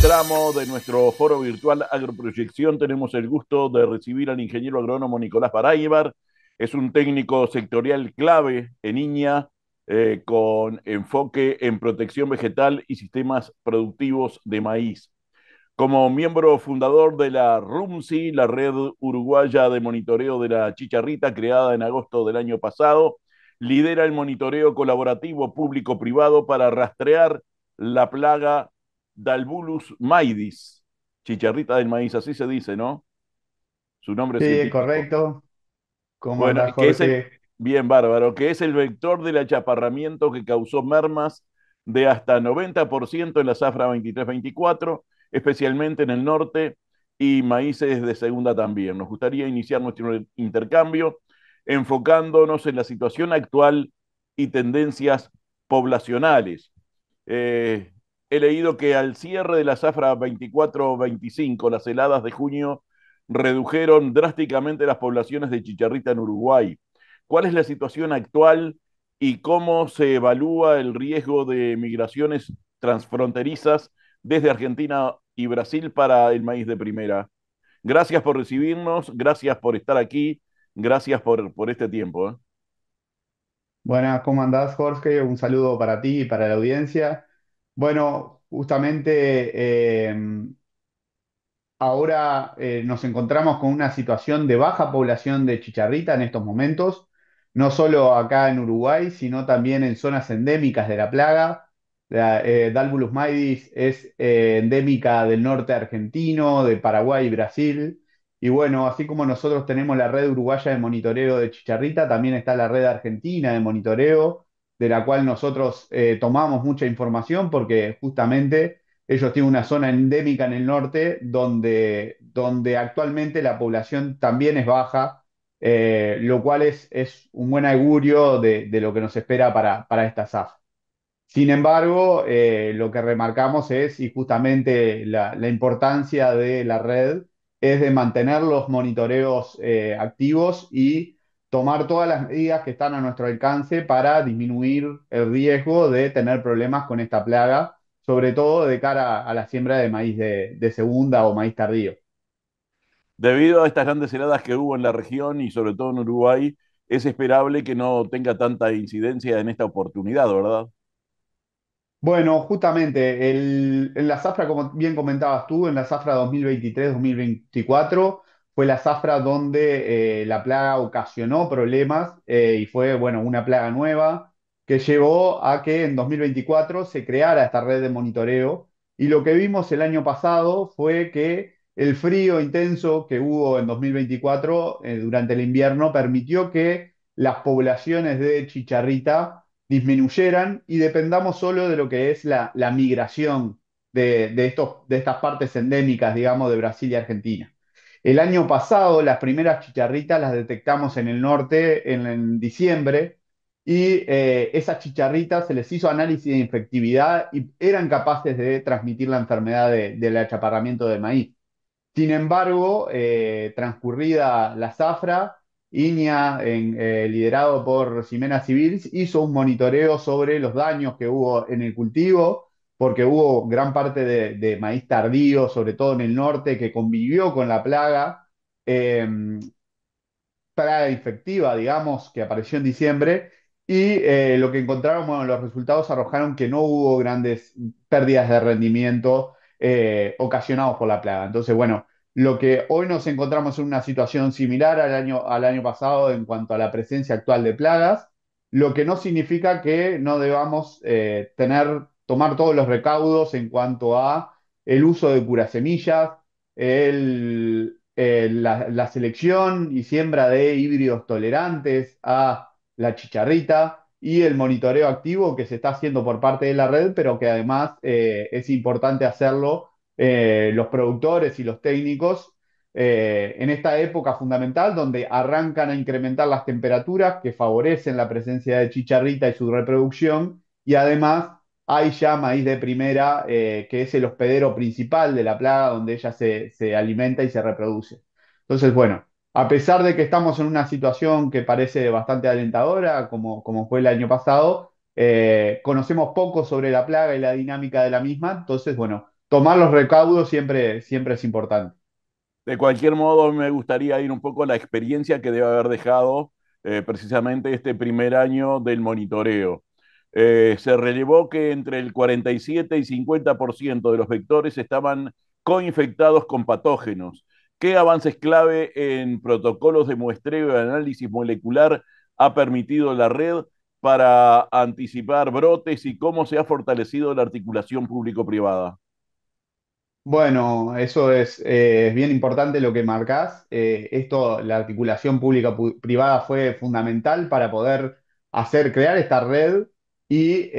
tramo de nuestro foro virtual Agroproyección tenemos el gusto de recibir al ingeniero agrónomo Nicolás Baraybar. Es un técnico sectorial clave en Iña, con enfoque en protección vegetal y sistemas productivos de maíz. Como miembro fundador de la RUMSI, la Red Uruguaya de Monitoreo de la Chicharrita, creada en agosto del año pasado, lidera el monitoreo colaborativo público-privado para rastrear la plaga Dalbulus maidis, chicharrita del maíz, así se dice, ¿no? Su nombre Sí, científico. correcto. ¿Cómo Bueno, andás, que es el, Jorge? bien bárbaro, que es el vector del achaparramiento que causó mermas de hasta 90% en la zafra 23-24, especialmente en el norte, y maíces de segunda también. Nos gustaría iniciar nuestro intercambio enfocándonos en la situación actual y tendencias poblacionales. Eh, He leído que al cierre de la zafra 24-25, las heladas de junio redujeron drásticamente las poblaciones de chicharrita en Uruguay. ¿Cuál es la situación actual y cómo se evalúa el riesgo de migraciones transfronterizas desde Argentina y Brasil para el maíz de primera? Gracias por recibirnos, gracias por estar aquí, gracias por este tiempo, ¿eh? Buenas, ¿cómo andás, Jorge? Un saludo para ti y para la audiencia. Bueno, justamente ahora nos encontramos con una situación de baja población de chicharrita en estos momentos, no solo acá en Uruguay, sino también en zonas endémicas de la plaga. Dalbulus maidis es endémica del norte argentino, de Paraguay y Brasil. Y bueno, así como nosotros tenemos la red uruguaya de monitoreo de chicharrita, también está la red argentina de monitoreo, de la cual nosotros tomamos mucha información porque justamente ellos tienen una zona endémica en el norte donde actualmente la población también es baja, lo cual es un buen augurio de lo que nos espera para esta zafra. Sin embargo, lo que remarcamos es, y justamente la importancia de la red, es de mantener los monitoreos activos y tomar todas las medidas que están a nuestro alcance para disminuir el riesgo de tener problemas con esta plaga, sobre todo de cara a la siembra de maíz de segunda o maíz tardío. Debido a estas grandes heladas que hubo en la región y sobre todo en Uruguay, es esperable que no tenga tanta incidencia en esta oportunidad, ¿verdad? Bueno, justamente en la zafra, como bien comentabas tú, en la zafra 2023-2024 fue la zafra donde la plaga ocasionó problemas y fue, bueno, una plaga nueva que llevó a que en 2024 se creara esta red de monitoreo. Y lo que vimos el año pasado fue que el frío intenso que hubo en 2024 durante el invierno permitió que las poblaciones de chicharrita disminuyeran y dependamos solo de lo que es la migración de estas partes endémicas, digamos, de Brasil y Argentina. El año pasado las primeras chicharritas las detectamos en el norte en diciembre y esas chicharritas se les hizo análisis de infectividad y eran capaces de transmitir la enfermedad del achaparramiento de maíz. Sin embargo, transcurrida la zafra, INEA, liderado por Ximena Civils, hizo un monitoreo sobre los daños que hubo en el cultivo, porque hubo gran parte de maíz tardío, sobre todo en el norte, que convivió con la eh, plaga infectiva, digamos, que apareció en diciembre. Y lo que encontraron, bueno, los resultados arrojaron que no hubo grandes pérdidas de rendimiento ocasionados por la plaga. Entonces, bueno, lo que hoy nos encontramos en una situación similar al año pasado en cuanto a la presencia actual de plagas, lo que no significa que no debamos tomar todos los recaudos en cuanto a el uso de curasemillas, la selección y siembra de híbridos tolerantes a la chicharrita y el monitoreo activo que se está haciendo por parte de la red, pero que además es importante hacerlo los productores y los técnicos en esta época fundamental donde arrancan a incrementar las temperaturas que favorecen la presencia de chicharrita y su reproducción y además hay ya maíz de primera, que es el hospedero principal de la plaga, donde ella se alimenta y se reproduce. Entonces, bueno, a pesar de que estamos en una situación que parece bastante alentadora, como fue el año pasado, conocemos poco sobre la plaga y la dinámica de la misma. Entonces, bueno, tomar los recaudos siempre es importante. De cualquier modo, me gustaría ir un poco a la experiencia que debe haber dejado precisamente este primer año del monitoreo. Se relevó que entre el 47 y 50% de los vectores estaban coinfectados con patógenos. ¿Qué avances clave en protocolos de muestreo y análisis molecular ha permitido la red para anticipar brotes y cómo se ha fortalecido la articulación público-privada? Bueno, eso es bien importante lo que marcás. Esto, la articulación pública-privada fue fundamental para poder crear esta red y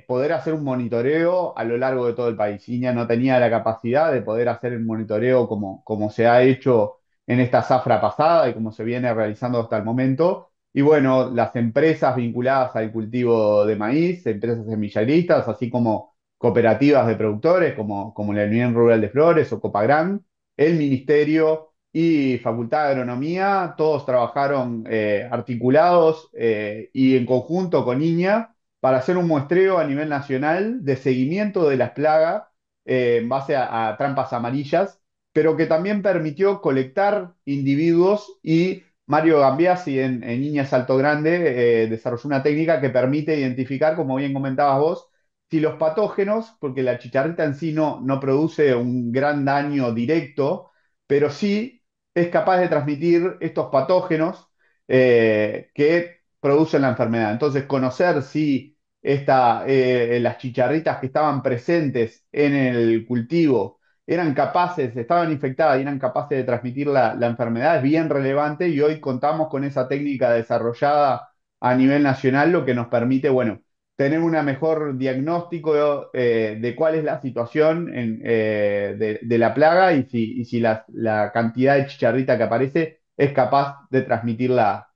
poder hacer un monitoreo a lo largo de todo el país. Iña no tenía la capacidad de poder hacer el monitoreo como se ha hecho en esta zafra pasada y como se viene realizando hasta el momento. Y bueno, las empresas vinculadas al cultivo de maíz, empresas semilleristas, así como cooperativas de productores como la Unión Rural de Flores o Copagran, el Ministerio y Facultad de Agronomía, todos trabajaron articulados y en conjunto con INEA para hacer un muestreo a nivel nacional de seguimiento de las plagas en base a trampas amarillas, pero que también permitió colectar individuos y Mario Gambiasi en INEA Salto Grande desarrolló una técnica que permite identificar, como bien comentabas vos, si los patógenos, porque la chicharrita en sí no produce un gran daño directo, pero sí es capaz de transmitir estos patógenos que producen la enfermedad. Entonces, conocer si las chicharritas que estaban presentes en el cultivo estaban infectadas y eran capaces de transmitir la enfermedad es bien relevante y hoy contamos con esa técnica desarrollada a nivel nacional, lo que nos permite, bueno, tener un mejor diagnóstico de cuál es la situación de la plaga y si la cantidad de chicharrita que aparece es capaz de transmitir la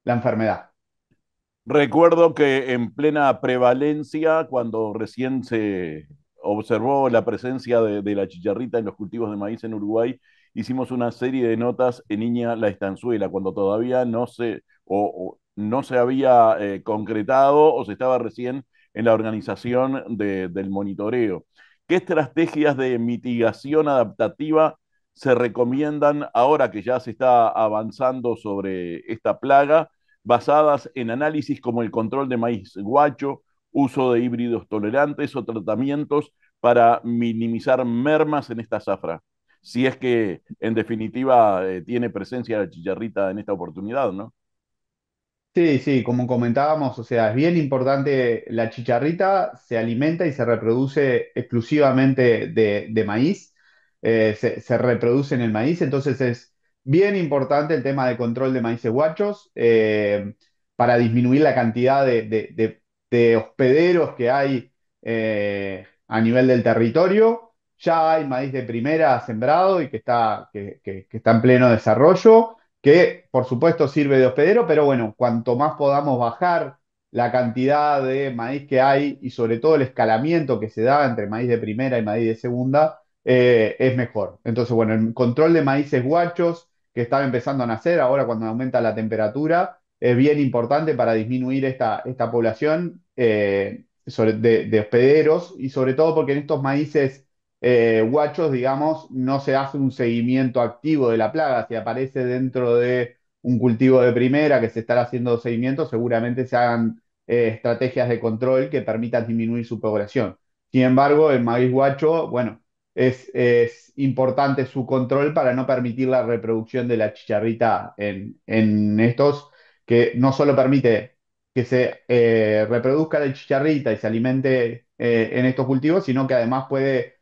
enfermedad. Recuerdo que en plena prevalencia, cuando recién se observó la presencia de la chicharrita en los cultivos de maíz en Uruguay, hicimos una serie de notas en Niña La Estanzuela, cuando todavía o no se había concretado o se estaba recién en la organización del monitoreo. ¿Qué estrategias de mitigación adaptativa se recomiendan ahora que ya se está avanzando sobre esta plaga, basadas en análisis como el control de maíz guacho, uso de híbridos tolerantes o tratamientos para minimizar mermas en esta zafra? Si es que en definitiva tiene presencia la chicharrita en esta oportunidad, ¿no? Sí, sí, como comentábamos, o sea, es bien importante, la chicharrita se alimenta y se reproduce exclusivamente de maíz, se reproduce en el maíz, entonces es bien importante el tema de control de maíces guachos para disminuir la cantidad de hospederos que hay a nivel del territorio. Ya hay maíz de primera sembrado y que está en pleno desarrollo que por supuesto sirve de hospedero, pero bueno, cuanto más podamos bajar la cantidad de maíz que hay y sobre todo el escalamiento que se da entre maíz de primera y maíz de segunda, es mejor. Entonces, bueno, el control de maíces guachos que están empezando a nacer ahora cuando aumenta la temperatura es bien importante para disminuir esta población de hospederos y sobre todo porque en estos maíces guachos, digamos, no se hace un seguimiento activo de la plaga. Si aparece dentro de un cultivo de primera que se estará haciendo seguimiento, seguramente se hagan estrategias de control que permitan disminuir su población. Sin embargo, el maíz guacho, bueno, es importante su control para no permitir la reproducción de la chicharrita en estos, que no solo permite que se reproduzca la chicharrita y se alimente en estos cultivos, sino que además puede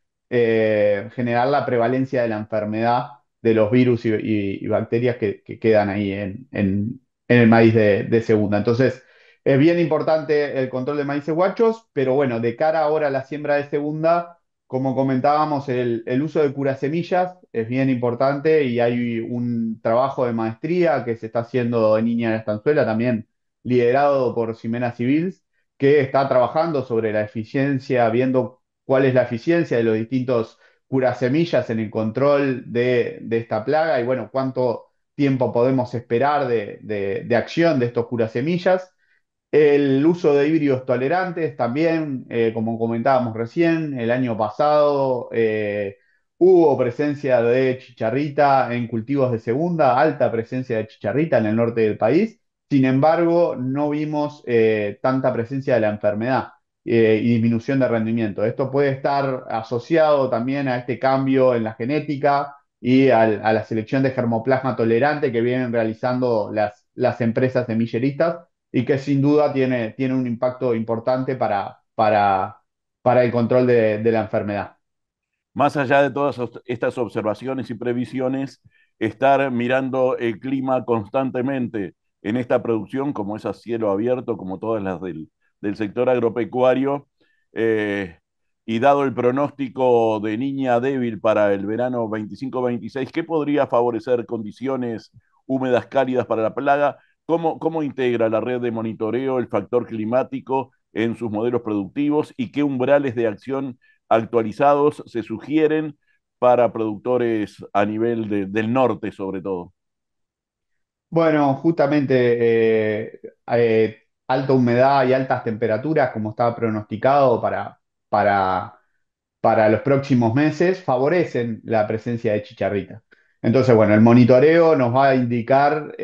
generar la prevalencia de la enfermedad de los virus y bacterias que quedan ahí en el maíz de segunda. Entonces, es bien importante el control de maíces guachos, pero bueno, de cara ahora a la siembra de segunda, como comentábamos, el uso de curasemillas es bien importante y hay un trabajo de maestría que se está haciendo en Niña de la Estanzuela, también liderado por Ximena Civils, que está trabajando sobre la eficiencia, viendo cuál es la eficiencia de los distintos curasemillas en el control de esta plaga y bueno, cuánto tiempo podemos esperar de acción de estos curasemillas. El uso de híbridos tolerantes también, como comentábamos recién, el año pasado hubo presencia de chicharrita en cultivos de segunda, alta presencia de chicharrita en el norte del país. Sin embargo, no vimos tanta presencia de la enfermedad y disminución de rendimiento. Esto puede estar asociado también a este cambio en la genética y a la selección de germoplasma tolerante que vienen realizando las empresas semilleristas y que sin duda tiene un impacto importante para el control de la enfermedad. Más allá de todas estas observaciones y previsiones, estar mirando el clima constantemente en esta producción, como es a cielo abierto, como todas las del sector agropecuario, eh, y dado el pronóstico de niña débil para el verano 25-26, ¿qué podría favorecer condiciones húmedas cálidas para la plaga? ¿Cómo integra la red de monitoreo el factor climático en sus modelos productivos y qué umbrales de acción actualizados se sugieren para productores a nivel del norte, sobre todo? Bueno, justamente alta humedad y altas temperaturas, como estaba pronosticado para para los próximos meses favorecen la presencia de chicharrita. Entonces, bueno, el monitoreo nos va a indicar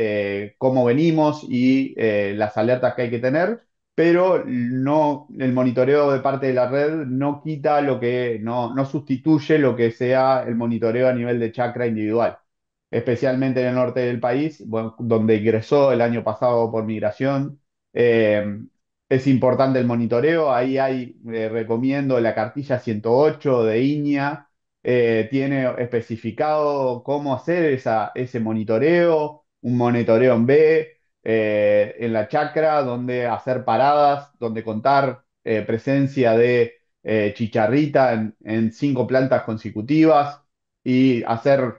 cómo venimos y las alertas que hay que tener, pero no, el monitoreo de parte de la red no quita no sustituye lo que sea el monitoreo a nivel de chacra individual, especialmente en el norte del país, bueno, donde ingresó el año pasado por migración. Eh, es importante el monitoreo, recomiendo la cartilla 108 de INEA, tiene especificado cómo hacer ese monitoreo, un monitoreo en B, en la chacra, donde hacer paradas, donde contar presencia de chicharrita en 5 plantas consecutivas y hacer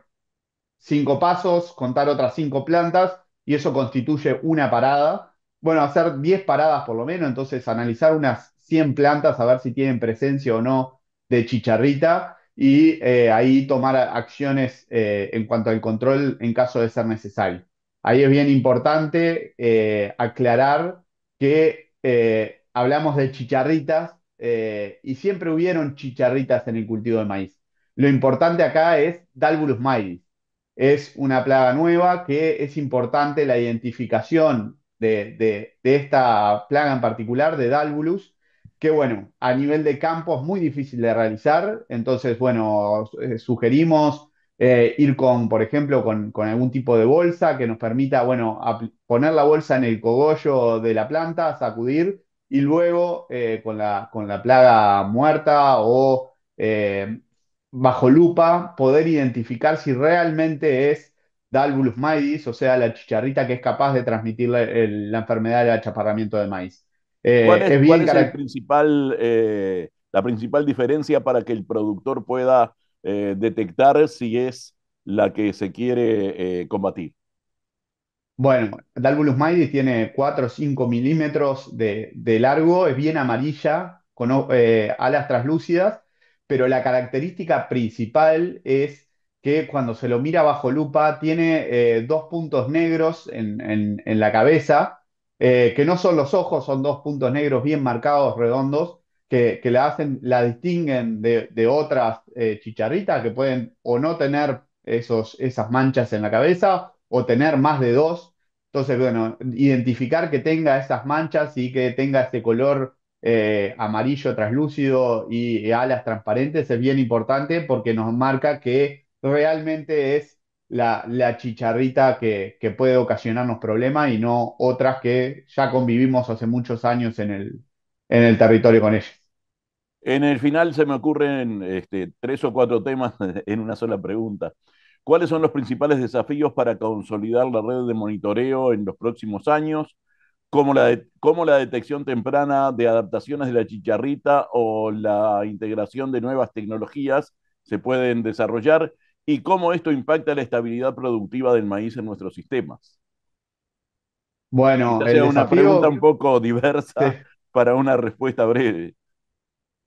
5 pasos, contar otras 5 plantas y eso constituye una parada. Bueno, hacer 10 paradas por lo menos, entonces analizar unas 100 plantas a ver si tienen presencia o no de chicharrita y ahí tomar acciones en cuanto al control en caso de ser necesario. Ahí es bien importante aclarar que hablamos de chicharritas y siempre hubieron chicharritas en el cultivo de maíz. Lo importante acá es Dalvulus maíz, es una plaga nueva que es importante la identificación de esta plaga en particular, de Dalvulus, que bueno, a nivel de campo es muy difícil de realizar, entonces bueno, sugerimos ir con, por ejemplo, con algún tipo de bolsa que nos permita, bueno, poner la bolsa en el cogollo de la planta, sacudir y luego con la plaga muerta o bajo lupa poder identificar si realmente es Dalvulus maidis, o sea, la chicharrita que es capaz de transmitir la enfermedad del achaparramiento de maíz. Es Cuál bien es el característico. principal, la principal diferencia para que el productor pueda detectar si es la que se quiere combatir? Bueno, Dalvulus maidis tiene 4 o 5 milímetros de largo, es bien amarilla, con alas translúcidas, pero la característica principal es que cuando se lo mira bajo lupa tiene 2 puntos negros en la cabeza, que no son los ojos, son 2 puntos negros bien marcados, redondos, que la distinguen de otras chicharritas que pueden o no tener esas manchas en la cabeza o tener más de dos. Entonces, bueno, identificar que tenga esas manchas y que tenga este color amarillo translúcido y alas transparentes es bien importante porque nos marca que realmente es la chicharrita que puede ocasionarnos problemas y no otras que ya convivimos hace muchos años en el territorio con ellas. En el final se me ocurren tres o cuatro temas en una sola pregunta. ¿Cuáles son los principales desafíos para consolidar la red de monitoreo en los próximos años? ¿Cómo la detección temprana de adaptaciones de la chicharrita o la integración de nuevas tecnologías se pueden desarrollar? ¿Y cómo esto impacta la estabilidad productiva del maíz en nuestros sistemas? Bueno, Quizás el sea una pregunta desafío, un poco diversa sí. para una respuesta breve.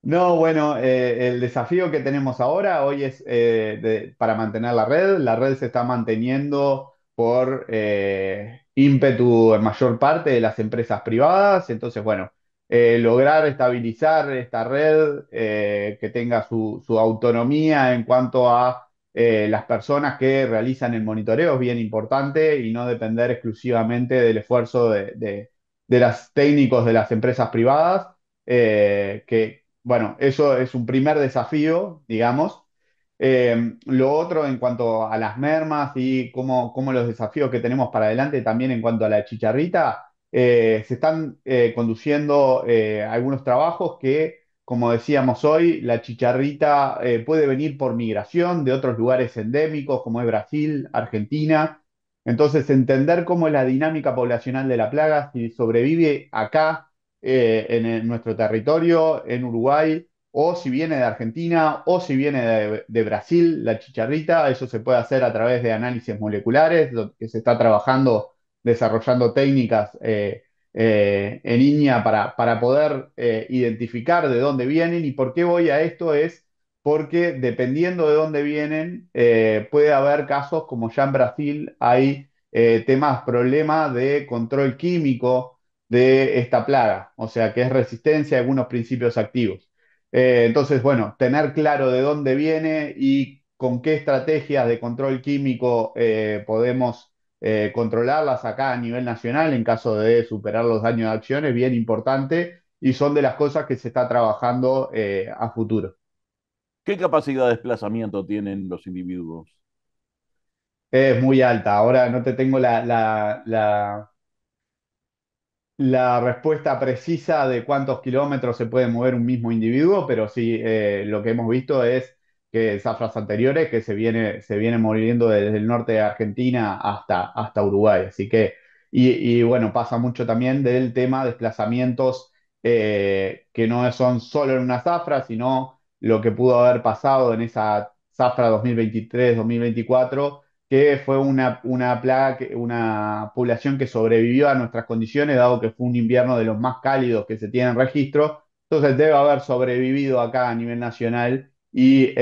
No, bueno, el desafío que tenemos ahora hoy es para mantener la red. La red se está manteniendo ímpetu en mayor parte de las empresas privadas. Entonces, bueno, lograr estabilizar esta red, que tenga su autonomía en cuanto a las personas que realizan el monitoreo es bien importante y no depender exclusivamente del esfuerzo de los técnicos de las empresas privadas, que, bueno, eso es un primer desafío, digamos. Lo otro en cuanto a las mermas y cómo los desafíos que tenemos para adelante también en cuanto a la chicharrita, se están conduciendo algunos trabajos que, como decíamos hoy, la chicharrita puede venir por migración de otros lugares endémicos como es Brasil, Argentina. Entonces, entender cómo es la dinámica poblacional de la plaga, si sobrevive acá en nuestro territorio, en Uruguay, o si viene de Argentina, o si viene de Brasil, la chicharrita. Eso se puede hacer a través de análisis moleculares, que se está trabajando, desarrollando técnicas en línea para poder identificar de dónde vienen. ¿Y por qué voy a esto? Es porque dependiendo de dónde vienen, puede haber casos como ya en Brasil hay problemas de control químico de esta plaga, o sea que es resistencia a algunos principios activos. Entonces, bueno, tener claro de dónde viene y con qué estrategias de control químico podemos controlarlas acá a nivel nacional en caso de superar los daños de acción es bien importante y son de las cosas que se está trabajando a futuro. ¿Qué capacidad de desplazamiento tienen los individuos? Es muy alta. Ahora no te tengo la respuesta precisa de cuántos kilómetros se puede mover un mismo individuo, pero sí, lo que hemos visto es que zafras anteriores que se viene moviendo desde el norte de Argentina hasta Uruguay. Así que, y bueno, pasa mucho también del tema de desplazamientos que no son solo en una zafra, sino lo que pudo haber pasado en esa zafra 2023-2024, que fue una plaga, una población que sobrevivió a nuestras condiciones, dado que fue un invierno de los más cálidos que se tiene en registro. Entonces debe haber sobrevivido acá a nivel nacional y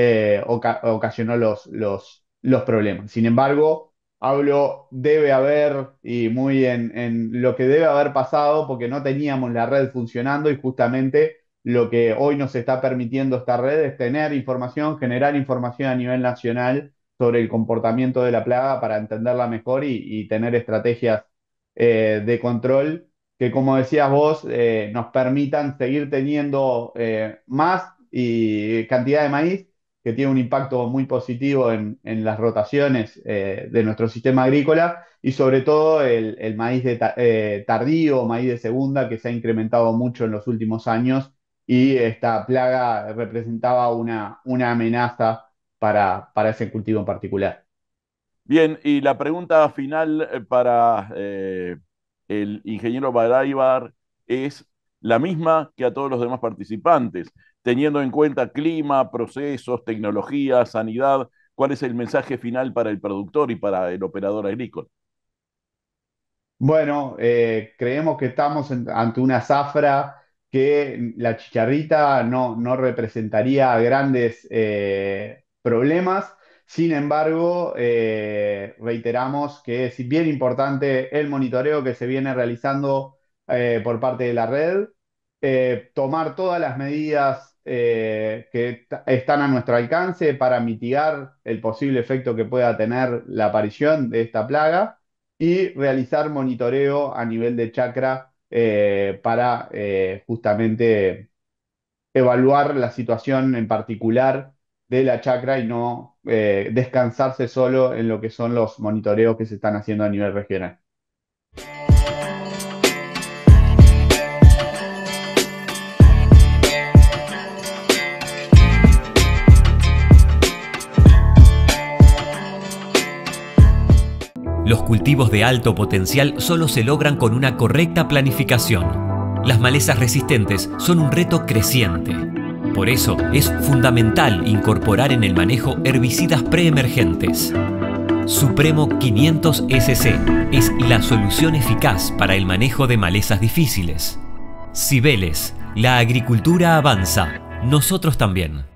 ocasionó los problemas. Sin embargo, hablo debe haber y muy en lo que debe haber pasado porque no teníamos la red funcionando y justamente lo que hoy nos está permitiendo esta red es tener información, generar información a nivel nacional sobre el comportamiento de la plaga para entenderla mejor y tener estrategias de control que, como decías vos, nos permitan seguir teniendo más y cantidad de maíz, que tiene un impacto muy positivo en las rotaciones de nuestro sistema agrícola y sobre todo el maíz tardío, maíz de segunda, que se ha incrementado mucho en los últimos años y esta plaga representaba una amenaza para ese cultivo en particular. Bien, y la pregunta final para el ingeniero Baraybar es la misma que a todos los demás participantes, teniendo en cuenta clima, procesos, tecnología, sanidad. ¿Cuál es el mensaje final para el productor y para el operador agrícola? Bueno, creemos que estamos ante una zafra que la chicharrita no representaría grandes problemas. Sin embargo, reiteramos que es bien importante el monitoreo que se viene realizando por parte de la red, tomar todas las medidas que están a nuestro alcance para mitigar el posible efecto que pueda tener la aparición de esta plaga y realizar monitoreo a nivel de chacra para justamente evaluar la situación en particular de la chacra y no descansarse solo en lo que son los monitoreos que se están haciendo a nivel regional. Los cultivos de alto potencial solo se logran con una correcta planificación. Las malezas resistentes son un reto creciente. Por eso es fundamental incorporar en el manejo herbicidas preemergentes. Supremo 500 SC es la solución eficaz para el manejo de malezas difíciles. Cibeles, la agricultura avanza, nosotros también.